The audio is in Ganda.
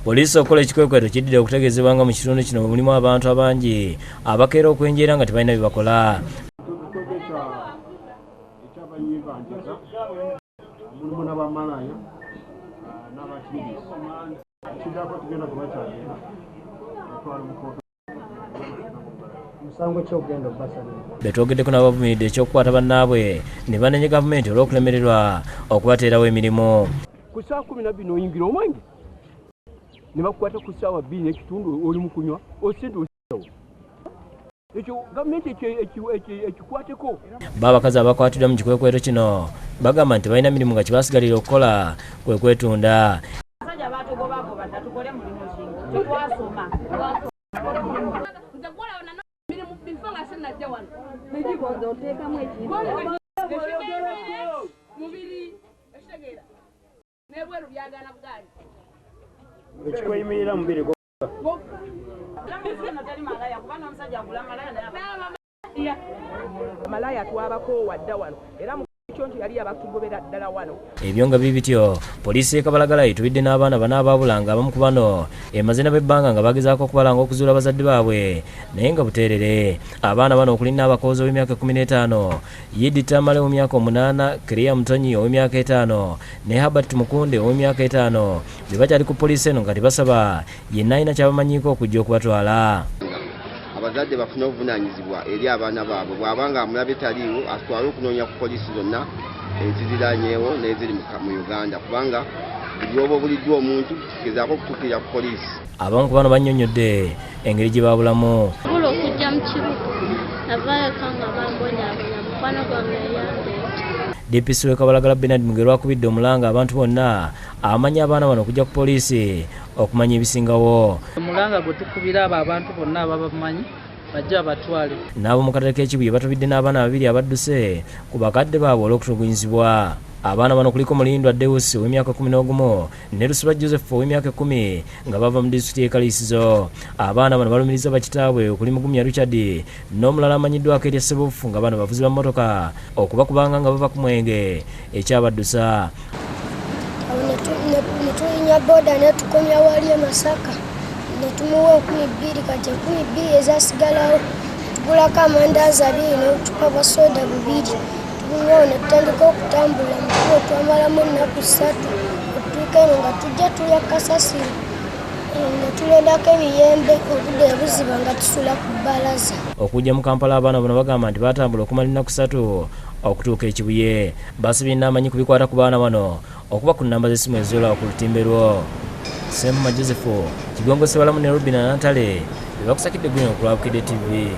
Poliisi okola ekikwekweto kiddira okutegeezebwa nga mu kitundu kino mulimu abantu abangi abakeera okwenjeera nga tebalina bye bakola. Betwogeddeko n'abavumiridde ekyokukwata bannaabwe ne banenya gavumenti olw'okulemererwa okubateerawo emirimu. Ku saa 12 oyingira omwenge ne bakukwata ku ssaawa 2 n'ekitundu oli mu kunywa osente ositawo. Ekyo gavumenti ekikwateko. Abakazi abakwatiddwa mu kikwekweto kino bagamba nti balina mirimu nga kibasigalira okukola kwe kwetunda. Malaya twabako wadda wano era mu kyonti yali abakugobera ddala wano. Ebyo nga bibityo poliisi y'Ekabalagala etubidde n'abaana bana abaabulanga abamu ku bano emaze n'abebbanga nga bagezaako okubalanga okuzuula abazadde baabwe naye nga buteerere. Abaana bano okuli n'abakoozi ow'emyaka 15, Yidi Tamale ow'emyaka 8, Keria Mutonyi ow'emyaka 5 ne Habert Mukunde ow'emyaka 5 be bakyali ku poliisi eno nga tebasaba yenna alina kyabamanyiiko okujja okubatwala. Abazadde bafuna obuvunaanyizibwa eri abaana baabwe bw'abanga amulabe taliiwo atwale okunoonya ku poliisi zonna eziriranyeewo n'eziri mu Uganda kubanga buli oba obuliddwa omuntu gezaako okutuukirira ku poliisi. Abamu ku bano bannyonnyodde engeri gye baabulamu. Bula okujja mu kibuga navaayo kanga bambonyabonya mukwano gwange yandeeta. DPC w'Ekabalagala Bernard Mugerwa akubidde omulanga abantu bonna amanya abaana bano okujja ku poliisi okumanya ebisingawo. Omulanga gwe tukubira abo abantu bonna ababamanyi bajja batwale. N'abo mu katale k'Ekibuye batubidde n'abaana babiri abadduse ku bakadde baabwe olw'okutulugunyizibwa. Abaana bano kuliko Mulindwa Deus ow'emyaka 11 ne Lusiba Joseph ow'emyaka 10 nga bava mu disitulikiti y'e Kaliisizo. Abaana bano balumiriza bakitaabwe okuli Mugumya Richard n'omulala amanyiddwako erya Ssebufu nga bano bavuzi ba mmotoka okubakubanga nga bava ku mwenge ekyabaddusa. Netulinya boda netukomya wali e Masaka netumuwa 12 kati 12 ezasigalawo tugulako amandaazi 2 n'obucupa bwa soda 2 tubunywawo ne tutandika okutambula mukubo twamalamu ennaku 3 okutuuka eno nga tujja tulya kasasiro ne tulondako ebiyembe obudde buziba nga tusula ku bbalaza. Okujja mu Kampala abaana bano bagamba nti batambula okumala ennaku 3 okutuuka e Kibuye. Basibye n'amanyi ku bikwata ku baana bano okuba ku nnamba z'essimu ezizola ku lutimbe lwo. Sempuma Joseph Kigongo Sebalamu ne Rubina Natale be bakusakidde gwino ku Lwabukidde TV.